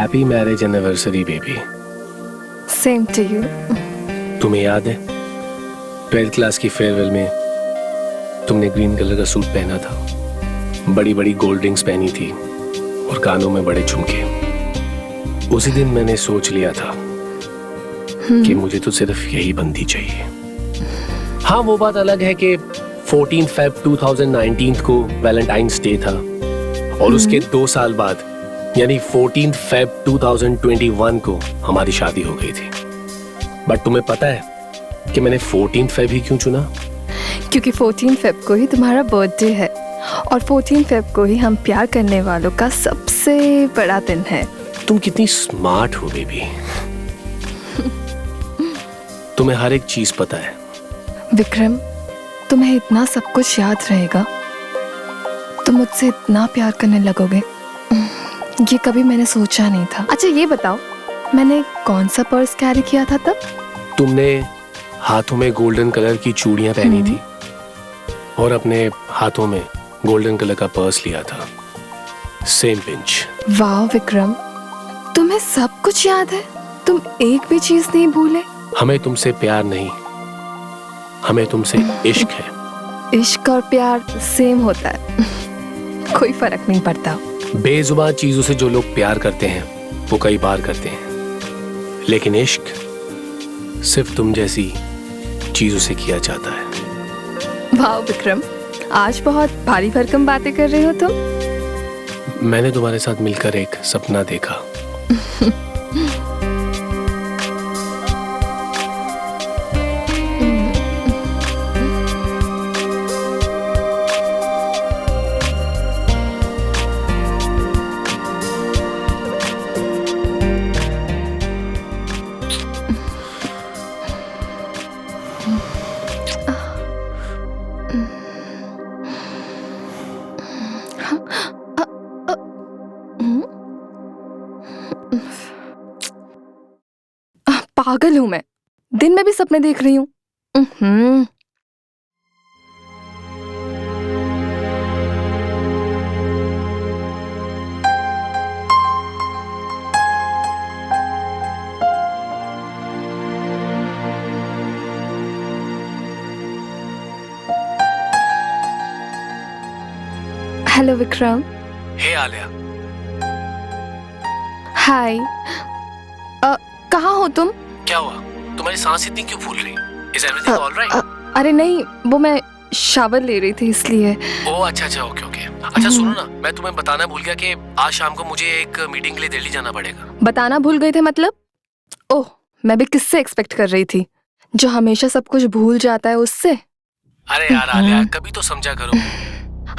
Happy marriage anniversary baby. Same to you. तुम्हें याद है 12th क्लास की फेयरवेल में तुमने ग्रीन कलर का सूट पहना था, बड़ी बड़ी गोल्ड रिंग्स पहनी थी और कानों में बड़े झुमके। उसी दिन मैंने सोच लिया था कि मुझे तो सिर्फ यही बंदी चाहिए। हाँ, वो बात अलग है कि 14 फेब 2019 को वैलेंटाइंस डे था और उसके 2 साल बाद यानी 14 फेब 2021 को हमारी शादी हो गई थी। बट तुम्हें पता है कि मैंने 14 फेब ही क्यों चुना? क्योंकि 14 फेब को ही तुम्हारा बर्थडे है और 14 फेब को ही हम प्यार करने वालों का सबसे बड़ा दिन है। तुम कितनी स्मार्ट हो बेबी। तुम्हें हर एक चीज पता है। विक्रम, तुम्हें इतना सब कुछ याद रहेगा, तुम मुझसे इतना प्यार करने लगोगे, ये कभी मैंने सोचा नहीं था। अच्छा ये बताओ, मैंने कौन सा पर्स कैरी किया था तब? तुमने हाथों में गोल्डन कलर की चूड़ियां पहनी थी और अपने हाथों में गोल्डन कलर का पर्स लिया था, सेम पिंच। वाह विक्रम, तुम्हें सब कुछ याद है, तुम एक भी चीज नहीं भूले। हमें तुमसे प्यार नहीं, हमें तुमसे इश्क है। इश्क और प्यार सेम होता है, कोई फर्क नहीं पड़ता। बेजुबान चीजों से जो लोग प्यार करते हैं वो कई बार करते हैं, लेकिन इश्क सिर्फ तुम जैसी चीजों से किया जाता है। वाह विक्रम, आज बहुत भारी भरकम बातें कर रहे हो तुम। मैंने तुम्हारे साथ मिलकर एक सपना देखा। पागल हूं मैं, दिन में भी सपने देख रही हूँ। हेलो विक्रम। हे आलिया। हाय। कहाँ हो तुम? क्या हुआ? तुम्हारी सांस इतनी क्यों फूल रही? Is everything all right? अरे नहीं, वो मैं शावर ले रही थी इसलिए। ओह अच्छा, ओके। अच्छा सुनो ना, मैं तुम्हें बताना भूल गया कि आज शाम को मुझे एक मीटिंग के लिए दिल्ली जाना पड़ेगा। बताना भूल गए थे मतलब? ओह, मैं भी किससे एक्सपेक्ट कर रही थी, जो हमेशा सब कुछ भूल जाता है उससे। अरे यार आलिया, कभी तो समझा करो।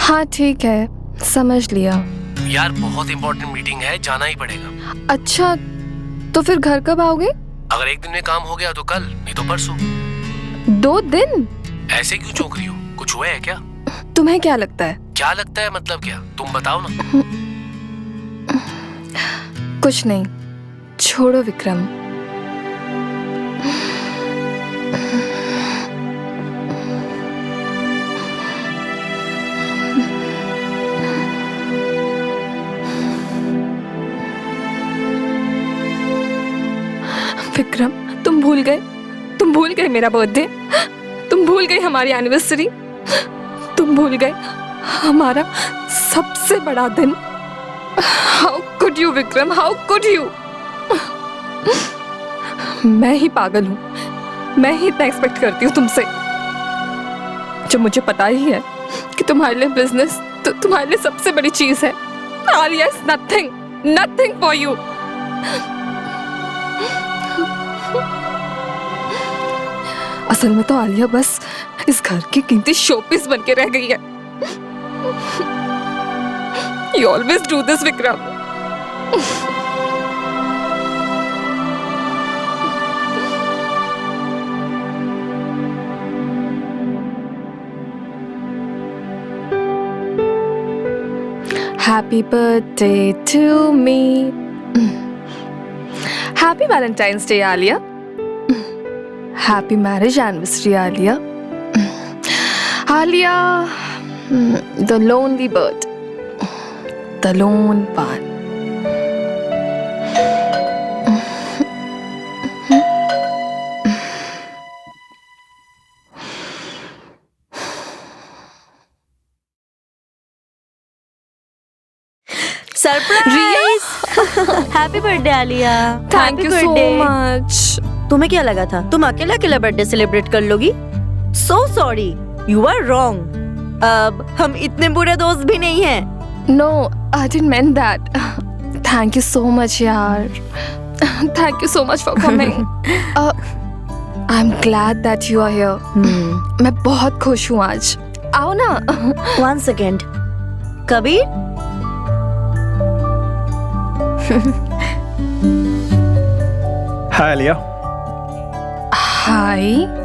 हाँ ठीक है, समझ लिया। यार बहुत इंपॉर्टेंट मीटिंग है, जाना ही पड़ेगा। अच्छा, तो फिर घर कब आओगे? अगर एक दिन में काम हो गया तो कल, नहीं तो परसों। 2 दिन? ऐसे क्यों चौंक रही हो? कुछ हुआ है क्या? तुम्हें क्या लगता है? क्या लगता है मतलब क्या? तुम बताओ ना। कुछ नहीं, छोड़ो विक्रम। विक्रम, तुम भूल गए मेरा बर्थडे, तुम भूल गए हमारी एनिवर्सरी, तुम भूल गए हमारा सबसे बड़ा दिन। How could you Vikram, how could you? मैं ही पागल हूँ, मैं ही इतना एक्सपेक्ट करती हूँ तुमसे, जब मुझे पता ही है कि तुम्हारे लिए बिजनेस तो तुम्हारे लिए सबसे बड़ी चीज है। Alia is nothing for you. असल में तो आलिया बस इस घर की कीमती शोपीस बन के रह गई है। You always do this, Vikram. Happy birthday to me. Happy Valentine's Day, Alia. Happy marriage anniversary, Alia. Alia, the lonely bird, the lone one. Surprise. Happy birthday Alia. Thank you so much. तुम्हें क्या लगा था तुम अकेला अकेला बर्थडे सेलिब्रेट कर लोगी? So sorry, you are wrong. अब हम इतने बुरे दोस्त भी नहीं हैं। No, I didn't mean that. Thank you so much यार। Thank you so much for coming. I am glad that you are here. मैं बहुत खुश हूँ आज। आओ ना। 1 second. Kabir, hi Alia. Hi.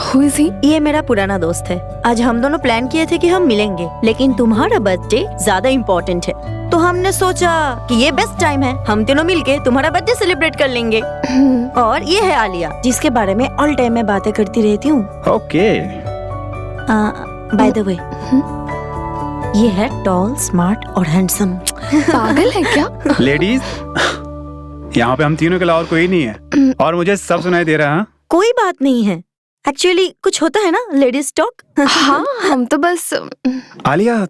Who is he? ये मेरा पुराना दोस्त है। आज हम दोनों प्लान किए थे कि हम मिलेंगे, लेकिन तुम्हारा बर्थडे ज्यादा इम्पोर्टेंट है, तो हमने सोचा कि ये बेस्ट टाइम है, हम तीनों मिलके तुम्हारा बर्थडे सेलिब्रेट कर लेंगे। और ये है आलिया, जिसके बारे में ऑल टाइम मैं बातें करती रहती हूँ। ओके। बाय द वे, ये है टॉल, स्मार्ट और हैंडसम। पागल है क्या? लेडीज, यहाँ पे हम तीनों के अलावा और कोई नहीं है, और मुझे सब सुनाई दे रहा है। कोई बात नहीं है, एक्चुअली कुछ होता है ना लेडीज टॉक। हाँ, हम तो बस आलिया,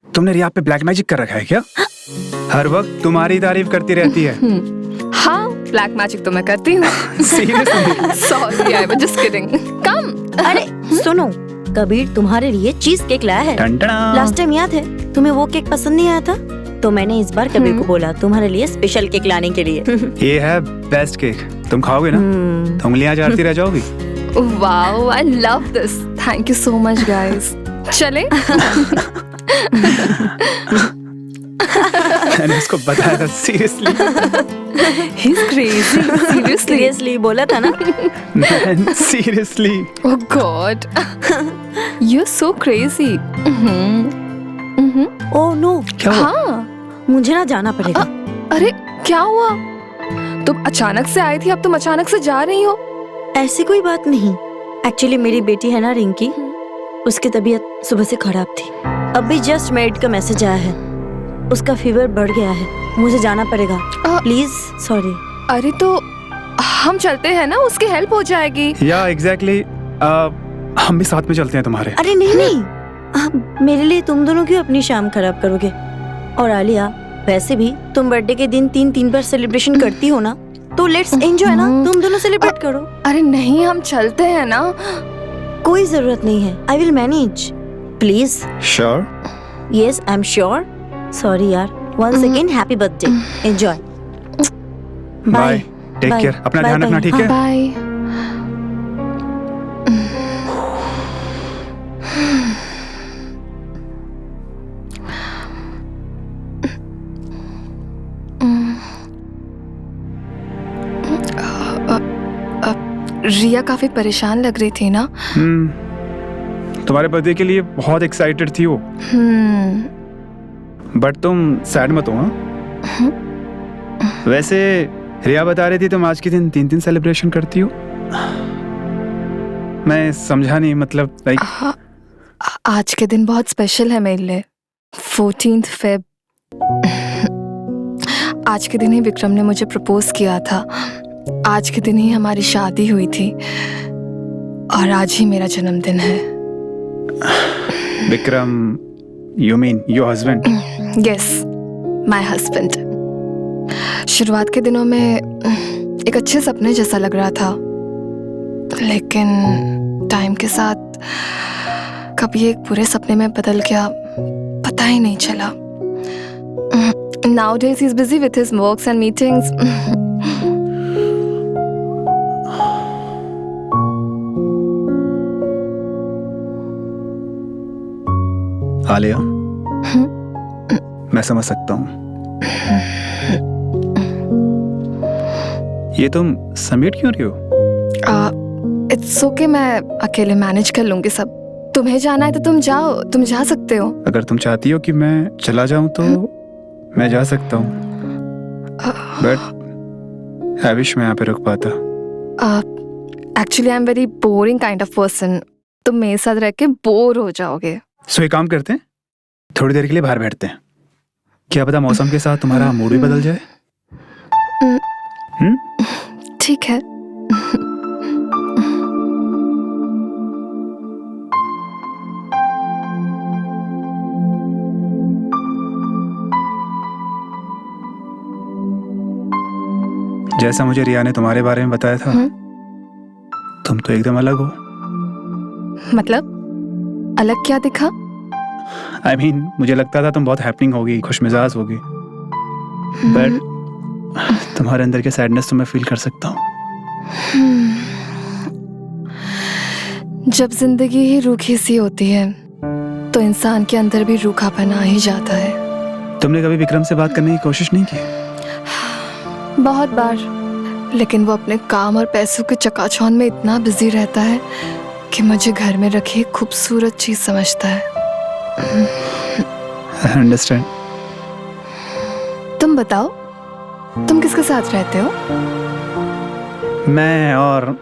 तुमने रिया पे ब्लैक मैजिक कर रखा है क्या? हर वक्त तुम्हारी तारीफ करती रहती है। हाँ, ब्लैक मैजिक तो मैं करती हूँ। Seriously? Sorry, I was just kidding. Come. अरे सुनो, कबीर तुम्हारे लिए चीज केक लाया है। टंटना। लास्ट टाइम याद है तुम्हें वो केक पसंद नहीं आया था, तो मैंने इस बार कबीर को बोला तुम्हारे लिए स्पेशल केक लाने के लिए। ये है बेस्ट केक, तुम खाओगे ना तो उंगलियां चाटती रह जाओगी। Wow, I love this. Thank you so much guys. चले? मैंने उसको बताया था, seriously. He is crazy. Seriously. Seriously बोला था ना। Seriously. Oh God, you are so crazy. Oh no, क्या हुआ? हाँ, मुझे ना जाना पड़ेगा। अरे क्या हुआ? तुम अचानक से आई थी, अब तुम अचानक से जा रही हो? ऐसी कोई बात नहीं, एक्चुअली मेरी बेटी है ना रिंकी, उसकी तबीयत सुबह से खराब थी। अभी जस्ट मेड का मैसेज आया है, उसका फीवर बढ़ गया है, मुझे जाना पड़ेगा। Please, sorry. अरे तो हम चलते हैं ना, उसकी हेल्प हो जाएगी। या एग्जैक्टली, हम भी साथ में चलते हैं तुम्हारे। अरे नहीं नहीं, मेरे लिए तुम दोनों क्यों अपनी शाम खराब करोगे? और आलिया, वैसे भी तुम बर्थडे के दिन 3 बार सेलिब्रेशन करती हो ना, तो लेट्स एंजॉय ना, तुम दोनों सेलिब्रेट करो। अरे नहीं, हम चलते हैं ना। कोई जरूरत नहीं है, I will manage. Please. Sure? Yes, I am sure. Sorry यार, 1 second. Happy birthday, enjoy. Bye, take care, अपना ध्यान रखना, ठीक है? बाय। रिया काफी परेशान लग रही थी ना? तुम्हारे बर्थडे के लिए बहुत एक्साइटेड थी वो। बट तुम सैड मत हो। हाँ, वैसे रिया बता रही थी तुम आज के दिन 3 सेलिब्रेशन करती हो। मैं समझा नहीं, मतलब लाइक। आज के दिन बहुत स्पेशल है मेरे लिए। 14th Feb। आज के दिन ही विक्रम ने मुझे प्रपोज किया था, आज के दिन ही हमारी शादी हुई थी, और आज ही मेरा जन्मदिन है। Vikram, you mean your husband? Yes, my husband. शुरुआत के दिनों में एक अच्छे सपने जैसा लग रहा था, लेकिन टाइम के साथ कभी एक बुरे सपने में बदल गया, पता ही नहीं चला। Nowadays he's busy with his works and meetings. Alia, मैं समझ सकता हूँ। ये तुम समेट क्यों रही हो? इट्स ओके, मैं अकेले मैनेज कर लूंगी सब। तुम्हें जाना है तो तुम जाओ, तुम जा सकते हो। अगर तुम चाहती हो कि मैं चला जाऊं तो मैं जा सकता हूँ, बट आई विश मैं यहाँ पे रुक पाता। Actually I am very boring kind of person, तुम मेरे साथ रह के बोर हो जाओगे। सो एक काम करते हैं, थोड़ी देर के लिए बाहर बैठते हैं, क्या पता मौसम के साथ तुम्हारा मूड भी बदल जाए। ठीक है। जैसा मुझे रिया ने तुम्हारे बारे में बताया था, तुम तो एकदम अलग हो। मतलब अलग क्या दिखा? I mean, मुझे लगता था तुम बहुत हैपनिंग होगी, खुशमिजाज होगी, बट तुम्हारे अंदर के सैडनेस तो मैं फील कर सकता हूँ। जब जिंदगी ही रूखी सी होती है तो इंसान के अंदर भी रूखापन आ ही जाता है। तुमने कभी विक्रम से बात करने की कोशिश नहीं की? बहुत बार, लेकिन वो अपने काम और पैसों के चकाचौंध में इतना बिजी रहता है कि मुझे घर में रखी एक खूबसूरत चीज समझता है। I understand. तुम बताओ, तुम किसके साथ रहते हो? मैं और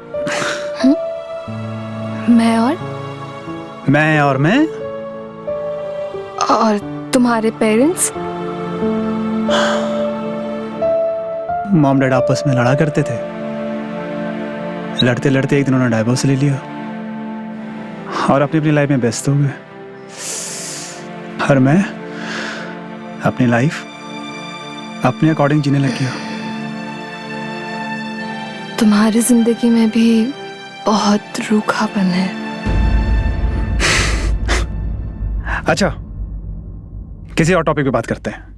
मैं और तुम्हारे पेरेंट्स? मॉम डैड आपस में लड़ा करते थे, लड़ते लड़ते एक दिन उन्होंने डाइवोर्स ले लिया और अपनी अपनी लाइफ में व्यस्त हो गए, और मैं अपनी लाइफ अपने अकॉर्डिंग जीने लग गया। तुम्हारी जिंदगी में भी बहुत रूखापन है। अच्छा, किसी और टॉपिक पे बात करते हैं।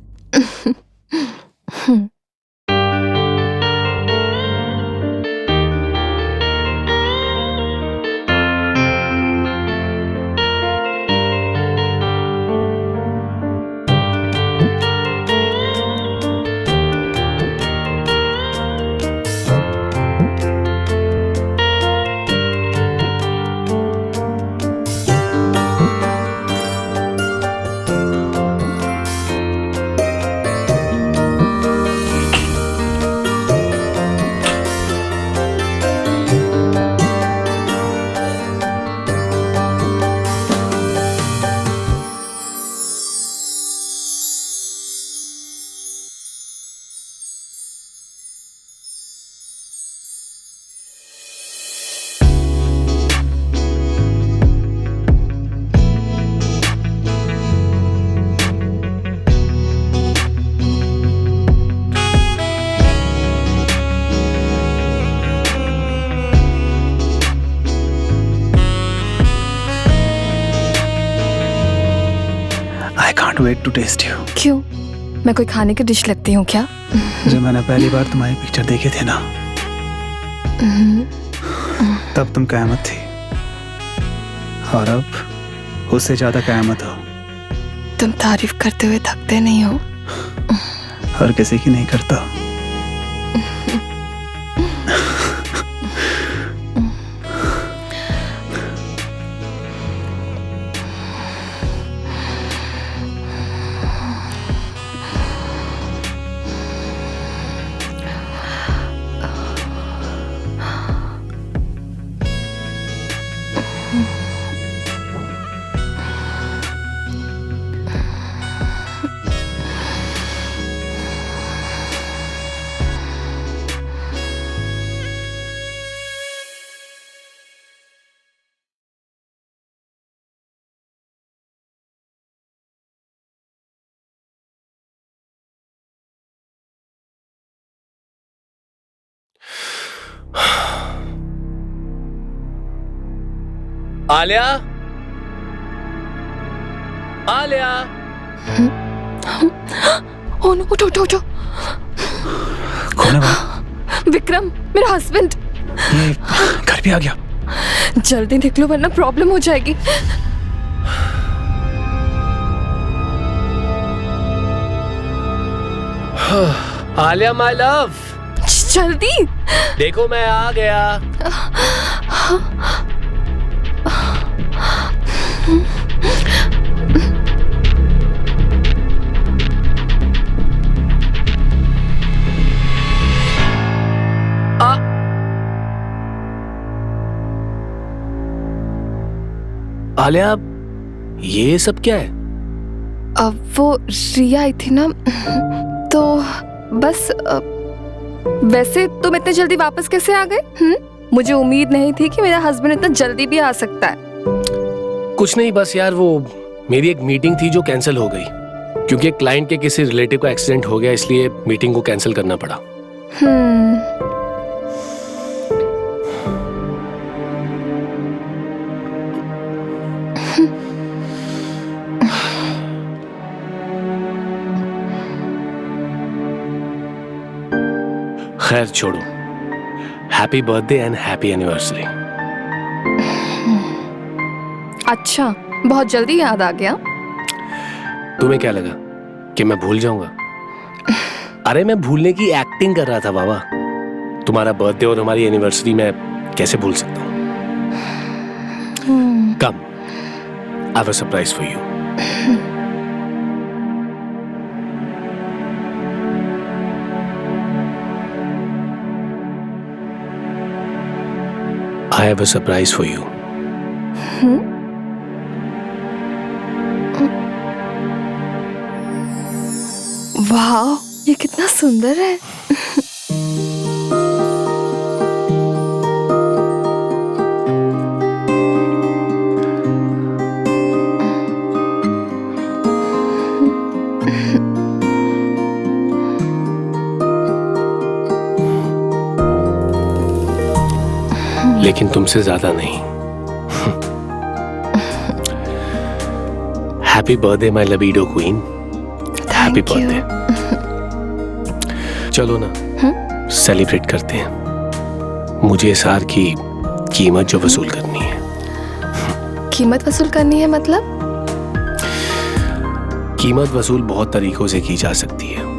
I can't wait to taste you. क्यों? मैं कोई खाने की डिश लगती हूँ क्या? जब मैंने पहली बार तुम्हारी पिक्चर देखे थे ना, तब तुम कयामत थी, और अब उससे ज्यादा कयामत हो। तुम तारीफ करते हुए थकते नहीं हो। हर किसी की नहीं करता। आलिया, आलिया। ओह नो, उठो उठो उठो। कौन है वो? विक्रम, मेरा हस्बैंड। ये घर पे आ गया। जल्दी निकलो वरना प्रॉब्लम हो जाएगी। आलिया माय लव, जल्दी देखो मैं आ गया। आलिया, ये सब क्या है? अब वो रिया आई थी ना, तो बस वैसे तुम इतने जल्दी वापस कैसे आ गए? मुझे उम्मीद नहीं थी कि मेरा हस्बैंड इतना जल्दी भी आ सकता है। कुछ नहीं, बस यार वो मेरी एक मीटिंग थी जो कैंसिल हो गई क्योंकि एक क्लाइंट के किसी रिलेटिव का एक्सीडेंट हो गया, इसलिए मीटिंग को कैंसिल करना पड़ा। खैर छोड़ो, happy birthday and happy anniversary. अच्छा, बहुत जल्दी याद आ गया। तुम्हें क्या लगा कि मैं भूल जाऊंगा? अरे मैं भूलने की एक्टिंग कर रहा था बाबा। तुम्हारा बर्थडे और हमारी एनिवर्सरी मैं कैसे भूल सकता हूँ? Come, I have a surprise for you. I have a surprise for you. वाह, ये कितना सुंदर है। लेकिन तुमसे ज्यादा नहीं। Happy birthday my libido queen. Happy birthday. चलो ना, सेलिब्रेट करते हैं। मुझे इस हार की कीमत जो वसूल करनी है। कीमत वसूल करनी है मतलब? कीमत वसूल बहुत तरीकों से की जा सकती है।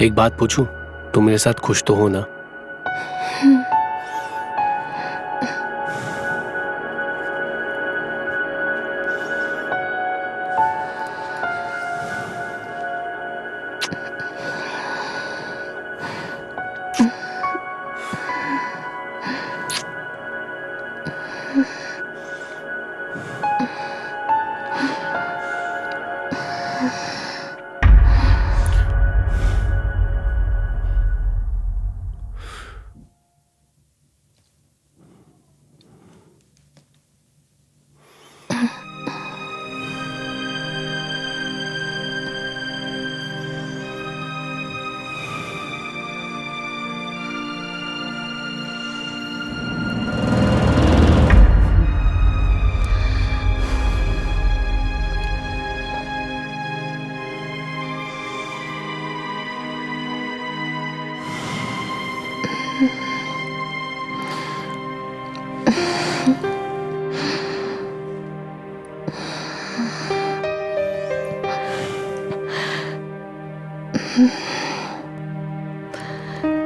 एक बात पूछूं, तुम मेरे साथ खुश तो हो ना?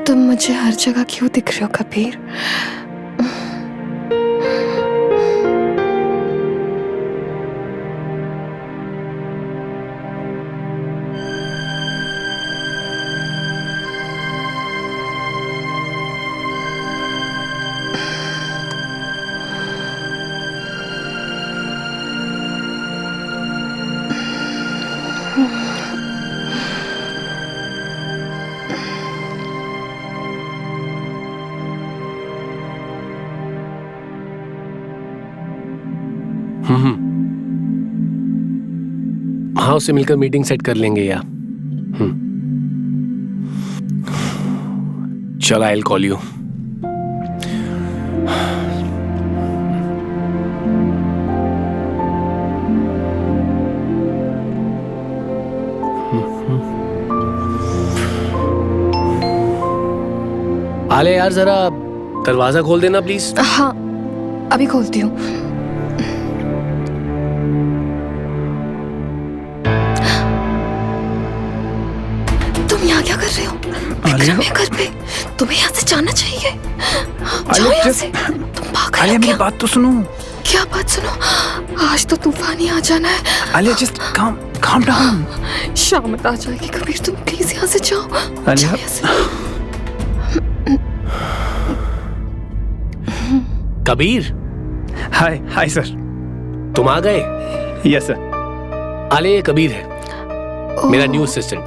तुम मुझे हर जगह क्यों दिख रहे हो कबीर? हाँ, उससे मिलकर मीटिंग सेट कर लेंगे या चल, आई विल कॉल यू। आले यार, जरा दरवाजा खोल देना प्लीज। हाँ अभी खोलती हूँ। तुम यहाँ क्या कर रहे हो? विक्रम है घर पे, तुम्हें यहाँ से जाना चाहिए। जाओ यहाँ से। तुम पागल हो मेरी क्या? बात तो सुनो। क्या बात सुनो? आज तो तूफान ही आ जाना है। Alia just calm down। शाम आ जाएगी कबीर, तुम प्लीज यहाँ से जाओ। आलिया। जाओ यहाँ से। Kabir, hi sir. तुम आ गए? Yes sir. आले, ये कबीर है, मेरा न्यू असिस्टेंट।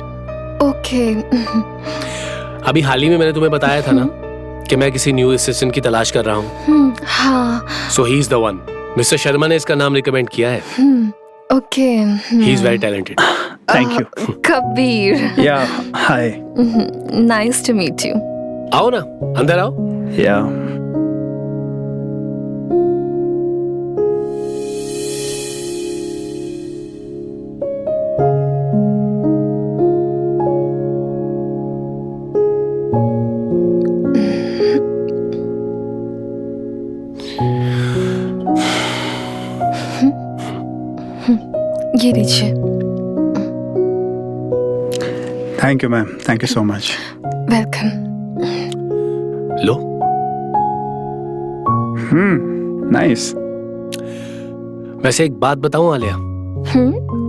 ओके। अभी हाल ही में मैंने तुम्हें बताया था ना कि मैं किसी न्यू असिस्टेंट की तलाश कर रहा हूँ। हाँ। So he is the one. Mister Sharma ने इसका नाम रिकमेंड किया है। Okay. He is very talented. Thank you. Kabir. Yeah hi. Nice to meet you. आओ ना, अंदर आओ। या ये लीजिए। Thank you ma'am, thank you so much. Welcome. लो। नाइस। वैसे एक बात बताऊं Alia,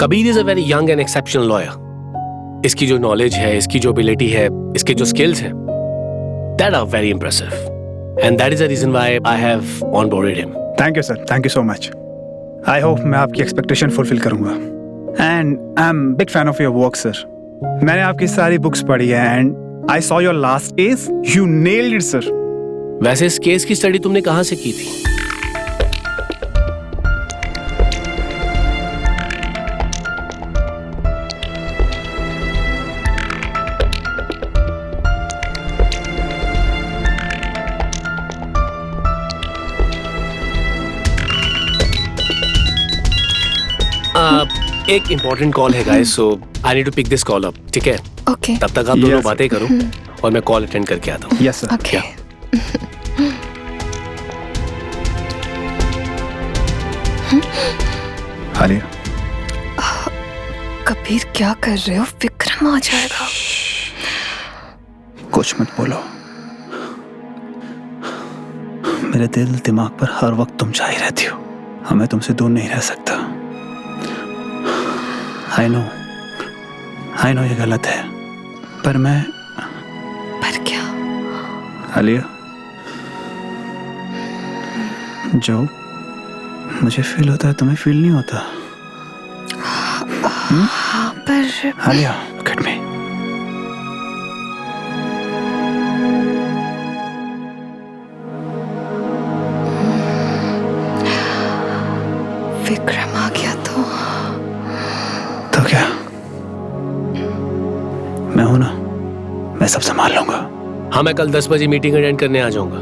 Kabir is a very young and exceptional lawyer. इसकी जो नॉलेज है, इसकी जो एबिलिटी है, इसके जो स्किल्स हैं, that are very impressive and that is the reason why I have onboarded him. Thank you sir, thank you so much. I hope मैं आपकी एक्सपेक्टेशन फुलफिल करूंगा। And I am big fan of your work sir. मैंने आपकी सारी books पढ़ी है and I saw your last case, you nailed it sir. वैसे इस केस की स्टडी तुमने कहां से की थी? एक इम्पोर्टेंट कॉल है guys, so I need to pick this call up. ठीक है? ओके। तब तक आप दोनों Yes. बातें करो और मैं कॉल अटेंड करके आता हूँ। Yes sir. Okay. Alia Kabir क्या कर रहे हो? विक्रम आ जाएगा। कुछ मत बोलो। मेरे दिल दिमाग पर हर वक्त तुम छाई रहती हो। हमें तुमसे दूर नहीं रह सकता। आई नो ये गलत है, पर मैं। पर क्या? आलिया, जो मुझे फील होता है तुम्हें फील नहीं होता। हाँ पर Alia, look at me. Vikram आ गया तो क्या, मैं हूं ना, मैं सब संभाल लूंगा। हाँ, मैं कल 10 बजे मीटिंग अटेंड करने आ जाऊंगा।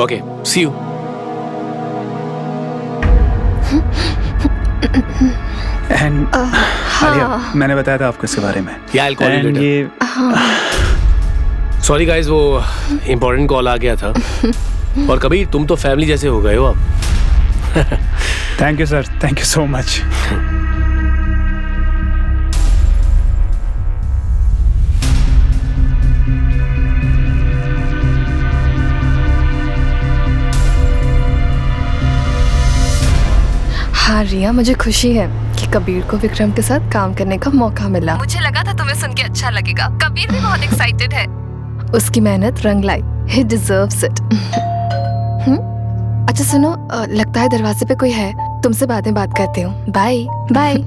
Okay, see you. And Alia, मैंने बताया था आपको इसके बारे में। Yeah, I'll call you And later. ये सॉरी गाइस, वो इम्पोर्टेंट कॉल आ गया था। और कबीर, तुम तो फैमिली जैसे हो गए हो अब। Thank you sir, thank you so much. हाँ रिया, मुझे खुशी है कि कबीर को विक्रम के साथ काम करने का मौका मिला। मुझे लगा था तुम्हें सुन के अच्छा लगेगा। कबीर भी बहुत एक्साइटेड है। उसकी मेहनत रंग लाई। He deserves it. अच्छा सुनो, लगता है दरवाजे पे कोई है। तुमसे बाद में बात करती हूँ। Bye bye.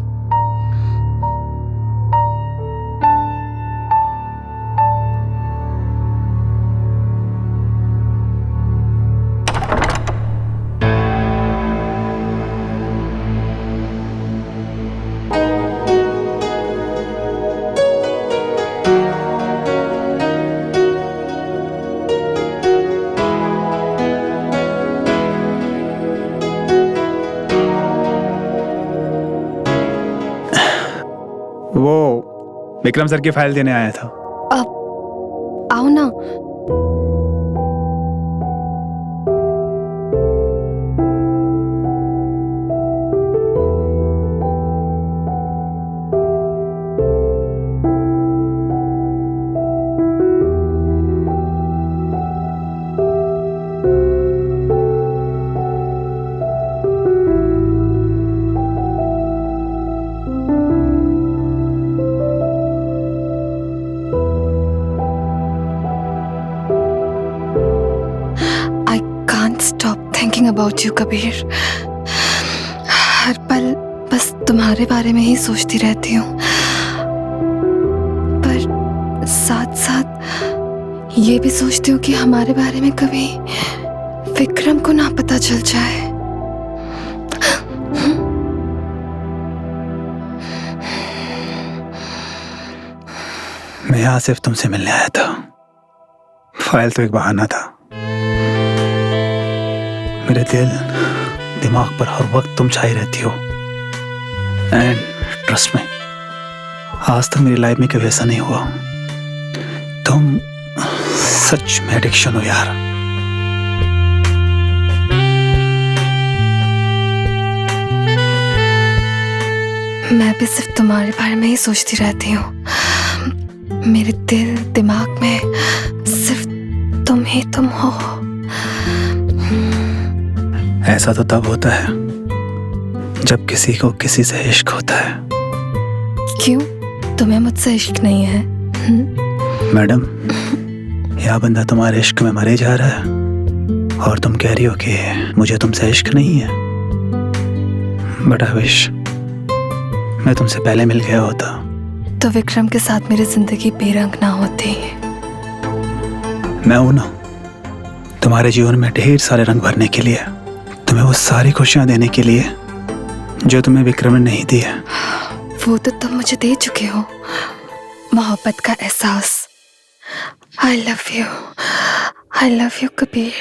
वो विक्रम सर की फाइल देने आया था। आओ ना, अबाउट यू कबीर। हर पल बस तुम्हारे बारे में ही सोचती रहती हूँ, पर साथ साथ ये भी सोचती हूँ कि हमारे बारे में कभी विक्रम को ना पता चल जाए। मैं यहाँ सिर्फ तुमसे मिलने आया था। फाइल तो एक बहाना था। मेरे दिमाग पर हर वक्त तुम छाई रहती हो। एंड ट्रस्ट में, आज तक मेरी लाइफ में कभी ऐसा नहीं हुआ। तुम सच में एडिक्शन हो यार। मैं भी सिर्फ तुम्हारे बारे में ही सोचती रहती हूँ। मेरे दिल दिमाग में सिर्फ तुम ही तुम हो। ऐसा तो तब होता है जब किसी को किसी से इश्क होता है। क्यों, तुम्हें मुझसे इश्क नहीं है? मैडम, यह बंदा तुम्हारे इश्क में मरे जा रहा है और तुम कह रही हो कि मुझे तुमसे इश्क नहीं है। बट आई विश मैं तुमसे पहले मिल गया होता। तो विक्रम के साथ मेरी जिंदगी बेरंग ना होती। मैं हूं ना तुम्हारे जीवन में ढेर सारे रंग भरने के लिए, तुम्हें वो सारी खुशियां देने के लिए जो तुम्हें विक्रम ने नहीं दी है। वो तो तुम मुझे दे चुके हो, मोहब्बत का एहसास। I love you Kabir.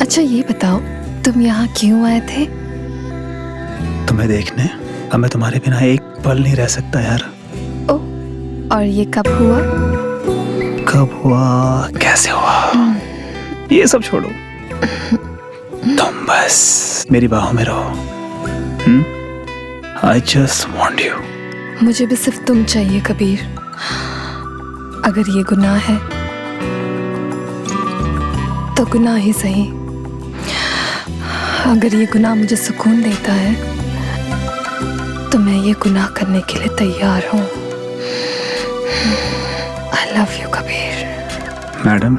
अच्छा ये बताओ, तुम यहाँ क्यों आए थे? तुम्हें देखने। अब मैं तुम्हारे बिना एक पल नहीं रह सकता यार। ओ, और ये कब हुआ? कब हुआ, कैसे हुआ, ये सब छोड़ो। तुम बस मेरी बाहों में रहो। I just want you। मुझे भी सिर्फ तुम चाहिए कबीर। अगर ये गुनाह है तो गुनाह ही सही। अगर ये गुनाह मुझे सुकून देता है तो मैं ये गुनाह करने के लिए तैयार हूँ। I love you Kabir. Madam,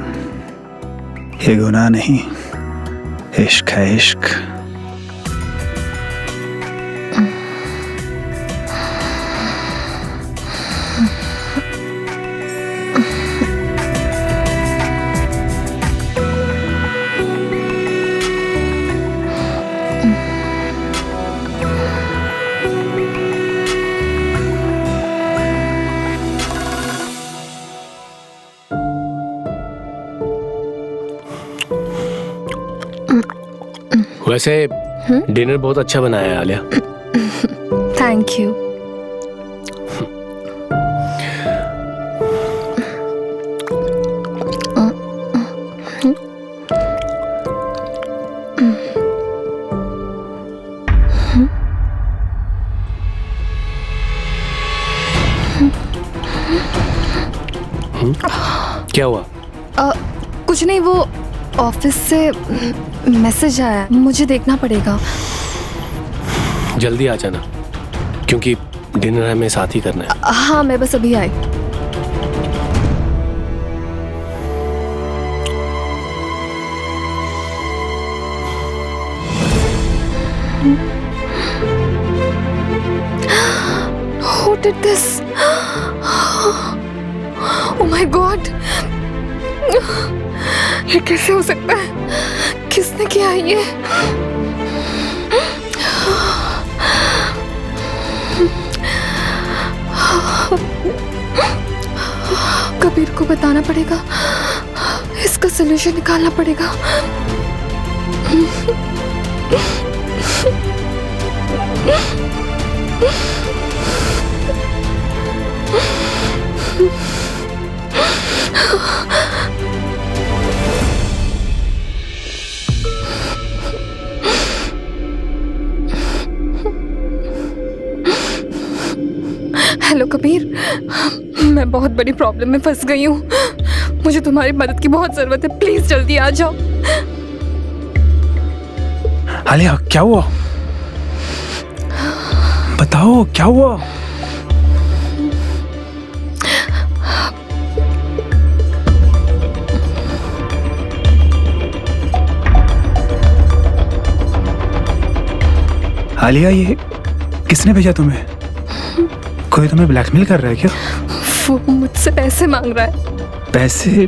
ये गुनाह नहीं, इश्क है, इश्क। वैसे डिनर बहुत अच्छा बनाया है आलिया। Thank you. क्या हुआ? कुछ नहीं, वो ऑफिस से मैसेज आया, मुझे देखना पड़ेगा। जल्दी आ जाना क्योंकि डिनर हमें साथ ही करना है। हाँ, मैं बस अभी आई। Who did this? Oh my God! ये कैसे हो सकता है? किसने किया ये? कबीर को बताना पड़ेगा, इसका सलूशन निकालना पड़ेगा। हेलो कबीर, मैं बहुत बड़ी प्रॉब्लम में फंस गई हूँ। मुझे तुम्हारी मदद की बहुत जरूरत है, प्लीज जल्दी आ जाओ। आलिया, क्या हुआ? बताओ क्या हुआ? आलिया, ये किसने भेजा तुम्हें? कोई तुम्हें ब्लैकमेल कर रहा है क्या? वो मुझसे पैसे मांग रहा है। पैसे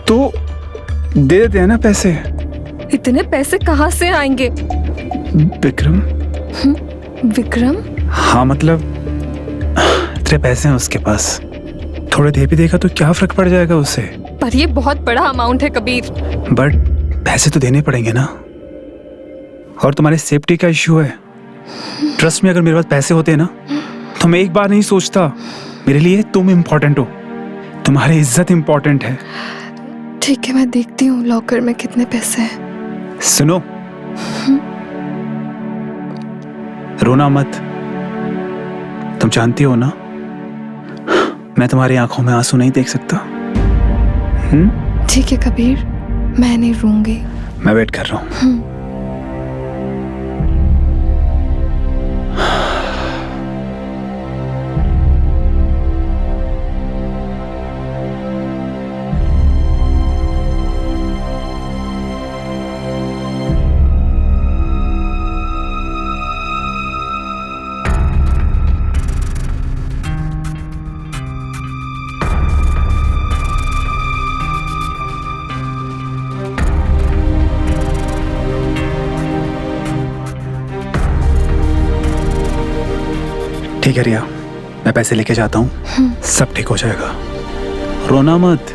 तो दे देते हैं ना पैसे। इतने पैसे कहाँ से आएंगे? विक्रम। विक्रम? हाँ, मतलब तेरे पैसे हैं उसके पास, थोड़े दे भी देगा तो क्या फर्क पड़ जाएगा उससे? पर ये बहुत बड़ा अमाउंट है कबीर। बट पैसे तो देने पड़ेंगे ना, और तुम्हारी सेफ्टी का इश्यू है। ट्रस्ट में, अगर मेरे पास पैसे होते ना तो मैं एक बार नहीं सोचता। मेरे लिए तुम इम्पोर्टेंट हो, तुम्हारी इज्जत इम्पोर्टेंट है। ठीक है, मैं देखती हूँ लॉकर में कितने पैसे हैं। सुनो, रोना मत। तुम जानती हो ना, मैं तुम्हारी आंखों में आंसू नहीं देख सकता। ठीक है कबीर, मैं नहीं रोऊंगी। मैं वेट कर रहा हूँ। ठीक है रिया, मैं पैसे लेके जाता हूँ, सब ठीक हो जाएगा। रोना मत।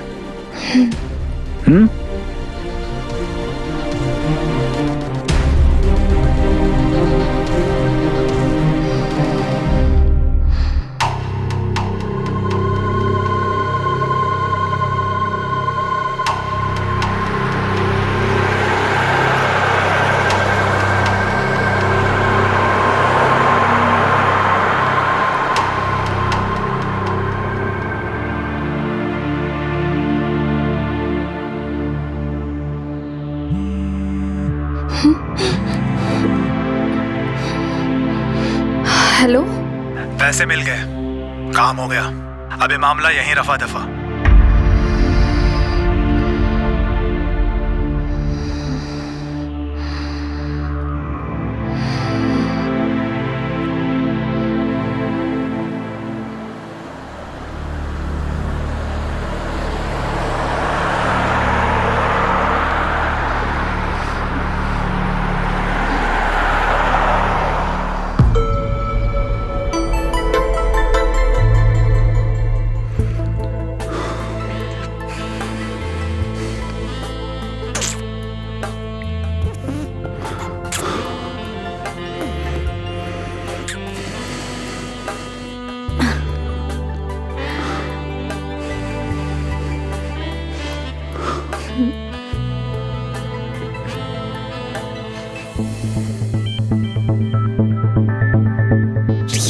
हेलो, पैसे मिल गए, काम हो गया। अब ये मामला यहीं रफा दफा।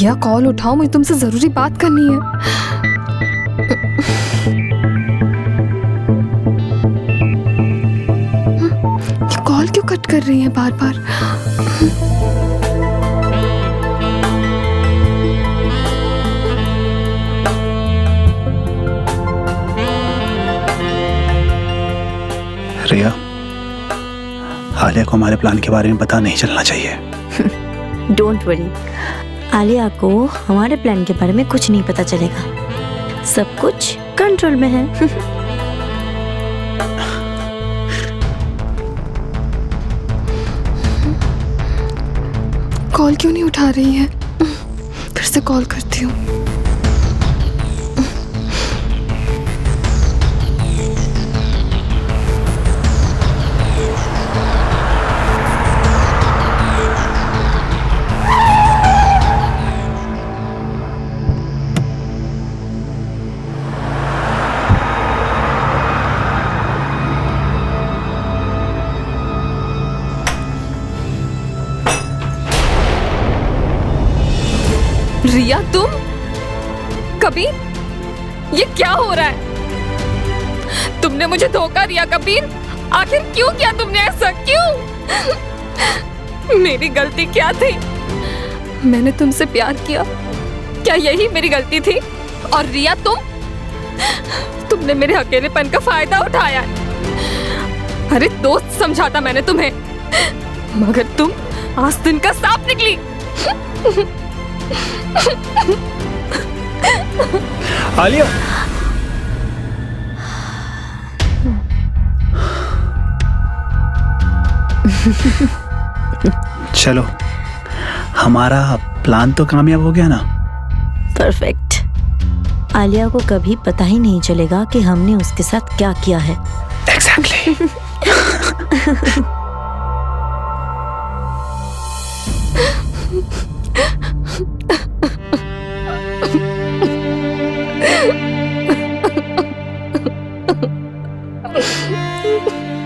रिया, कॉल उठाओ, मुझे तुमसे जरूरी बात करनी है। ये कॉल क्यों कट कर रही है बार बार? रिया, आलिया को हमारे प्लान के बारे में पता नहीं चलना चाहिए। डोंट वरी, आलिया को हमारे प्लान के बारे में कुछ नहीं पता चलेगा, सब कुछ कंट्रोल में है। कॉल क्यों नहीं उठा रही है? फिर से कॉल करती हूँ। रिया, तुम कबीर, ये क्या हो रहा है? तुमने मुझे धोखा दिया कबीर। आखिर क्यों किया तुमने ऐसा, क्यों? मेरी गलती क्या थी? मैंने तुमसे प्यार किया, क्या यही मेरी गलती थी? और रिया, तुमने मेरे अकेलेपन का फायदा उठाया। अरे दोस्त समझा था मैंने तुम्हें, मगर तुम आस्तीन का सांप निकली। आलिया, चलो, हमारा प्लान तो कामयाब हो गया ना। परफेक्ट। आलिया को कभी पता ही नहीं चलेगा कि हमने उसके साथ क्या किया है। एग्जैक्टली।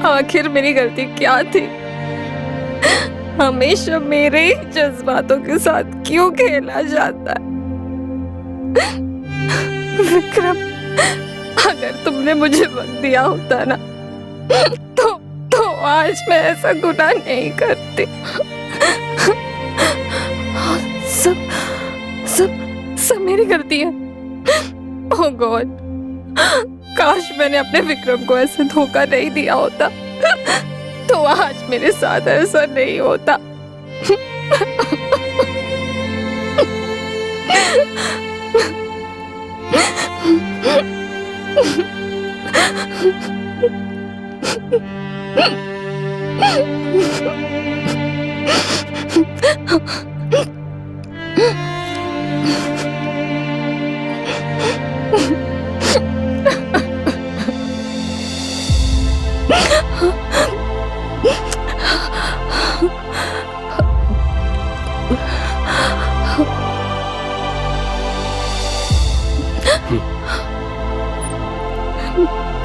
आखिर मेरी गलती क्या थी? हमेशा मेरे ही जज्बातों के साथ क्यों खेला जाता है? विक्रम, अगर तुमने मुझे वक्त दिया होता ना, तो आज मैं ऐसा गुनाह नहीं करती। सब सब सब मेरी गलती है। ओह गॉड, काश मैंने अपने विक्रम को ऐसे धोखा नहीं दिया होता, तो आज मेरे साथ ऐसा नहीं होता।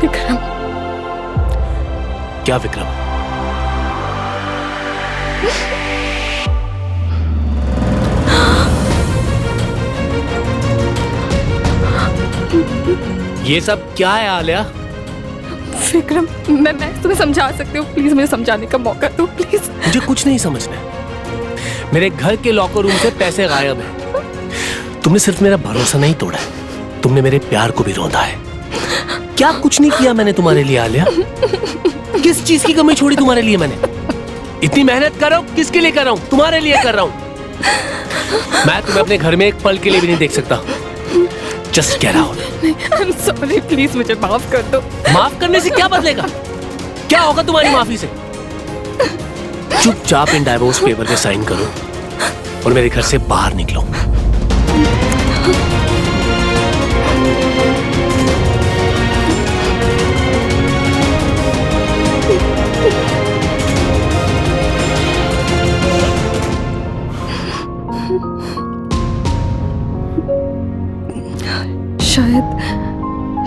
विक्रम। क्या विक्रम? ये सब क्या है आलिया? विक्रम, मैं तुम्हें समझा सकती हूँ, प्लीज मुझे समझाने का मौका दो प्लीज। मुझे कुछ नहीं समझना है। मेरे घर के लॉकर रूम से पैसे गायब हैं। तुमने सिर्फ मेरा भरोसा नहीं तोड़ा है, तुमने मेरे प्यार को भी रौंदा है। क्या कुछ नहीं किया मैंने तुम्हारे लिए आलिया? किस चीज की कमी छोड़ी तुम्हारे लिए मैंने? इतनी मेहनत कर रहा हूँ, किसके लिए कर रहा हूँ? तुम्हारे लिए कर रहा हूँ। मैं तुम्हें अपने घर में एक पल के लिए भी नहीं देख सकता। Just get out. I am sorry, please मुझे माफ कर दो। माफ करने से क्या बदलेगा? क्या होगा तुम्हारी माफी से? चुपचाप इन डाइवोर्स पेपर पे साइन करो और मेरे घर से बाहर निकलो।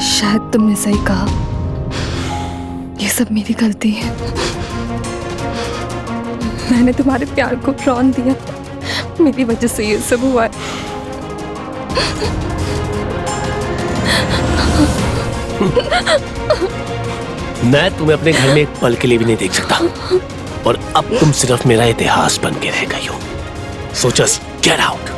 शायद तुमने सही कहा, ये सब मेरी गलती है। मैंने तुम्हारे प्यार को रौंद दिया, मेरी वजह से ये सब हुआ है। मैं तुम्हें अपने घर में एक पल के लिए भी नहीं देख सकता और अब तुम सिर्फ मेरा इतिहास बन के रह गई हो। So just get out.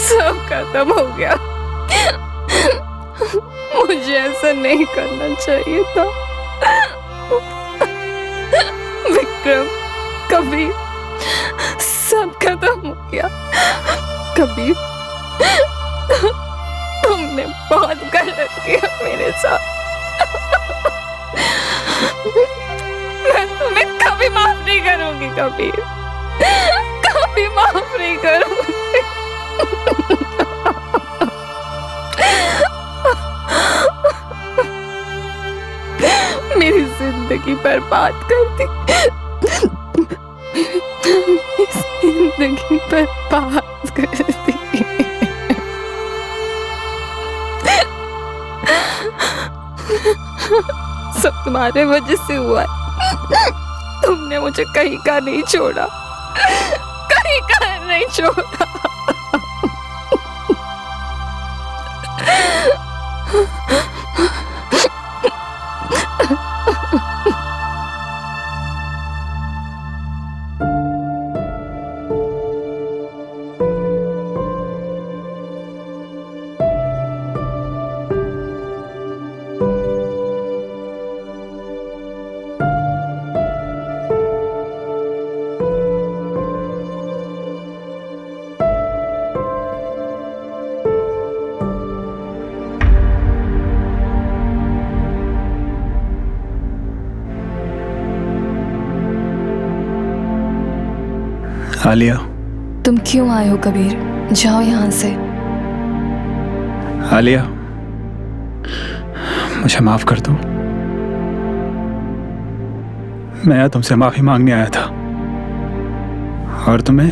सब खत्म हो गया। मुझे ऐसा नहीं करना चाहिए था। विक्रम, कबीर, सब खत्म हो गया। कबीर, तुमने बहुत गलत किया मेरे साथ। मैं तुम्हें कभी माफ नहीं करूंगी कबीर, कभी माफ नहीं करूंगी। मेरी जिंदगी बर्बाद कर दी, जिंदगी बर्बाद कर दी। सब तुम्हारे वजह से हुआ है। तुमने मुझे कहीं का नहीं छोड़ा, कहीं का नहीं छोड़ा। आलिया, तुम क्यों आए हो कबीर? जाओ यहाँ से। आलिया, मुझे माफ कर दो। मैं यहाँ तुमसे माफी मांगने आया था और तुम्हें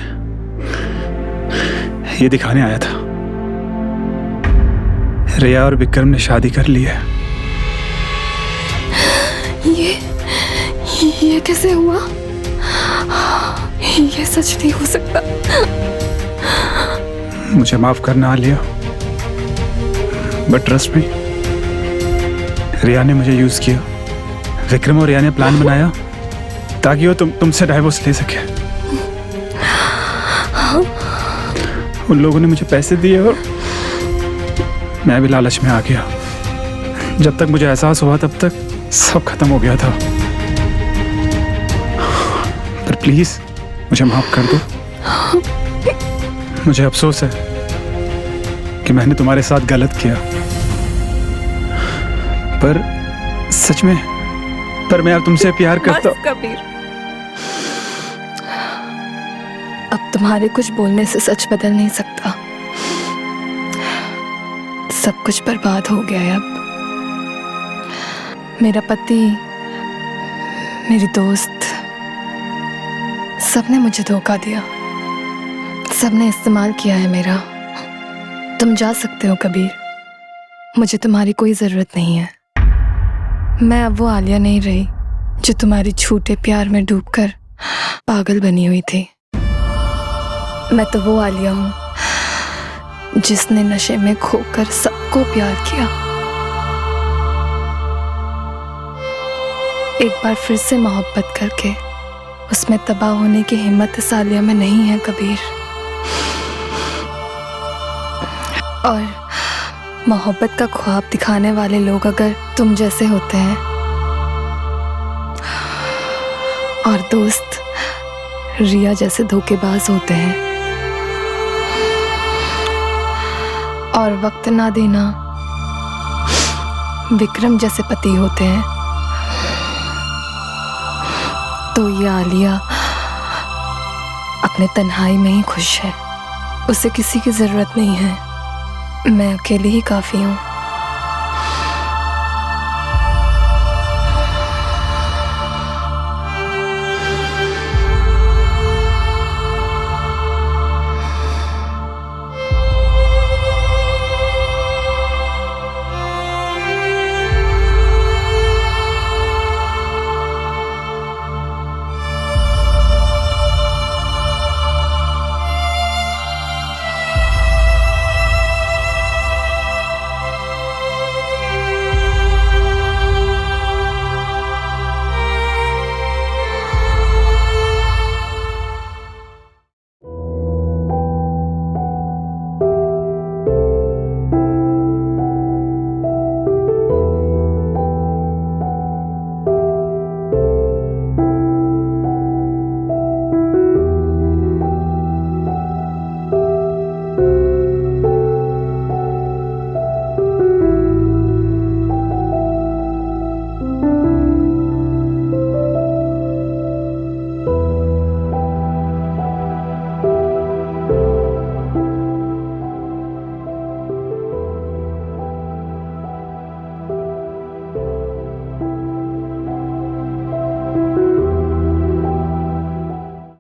ये दिखाने आया था। रिया और विक्रम ने शादी कर ली है। ये कैसे हुआ? ये सच नहीं हो सकता। मुझे माफ करना आलिया, बट ट्रस्ट मी, रिया ने मुझे यूज किया। विक्रम और रिया ने प्लान बनाया ताकि वो तुमसे डाइवोर्स ले सके। उन लोगों ने मुझे पैसे दिए और मैं भी लालच में आ गया। जब तक मुझे एहसास हुआ तब तक सब खत्म हो गया था। पर प्लीज मुझे माफ कर दो। मुझे अफसोस है कि मैंने तुम्हारे साथ गलत किया, पर सच में मैं अब तुमसे प्यार करता हूं। कबीर, अब तुम्हारे कुछ बोलने से सच बदल नहीं सकता। सब कुछ बर्बाद हो गया है अब। मेरा पति, मेरी दोस्त, सबने मुझे धोखा दिया, सबने इस्तेमाल किया है मेरा। तुम जा सकते हो कबीर, मुझे तुम्हारी कोई जरूरत नहीं है। मैं अब वो आलिया नहीं रही जो तुम्हारी झूठे प्यार में डूबकर पागल बनी हुई थी। मैं तो वो आलिया हूं जिसने नशे में खोकर सबको प्यार किया। एक बार फिर से मोहब्बत करके उसमें तबाह होने की हिम्मत इस आलिया में नहीं है कबीर। और मोहब्बत का ख्वाब दिखाने वाले लोग अगर तुम जैसे होते हैं और दोस्त रिया जैसे धोखेबाज होते हैं और वक्त ना देना विक्रम जैसे पति होते हैं, तो ये आलिया अपने तन्हाई में ही खुश है। उसे किसी की जरूरत नहीं है। मैं अकेली ही काफी हूँ।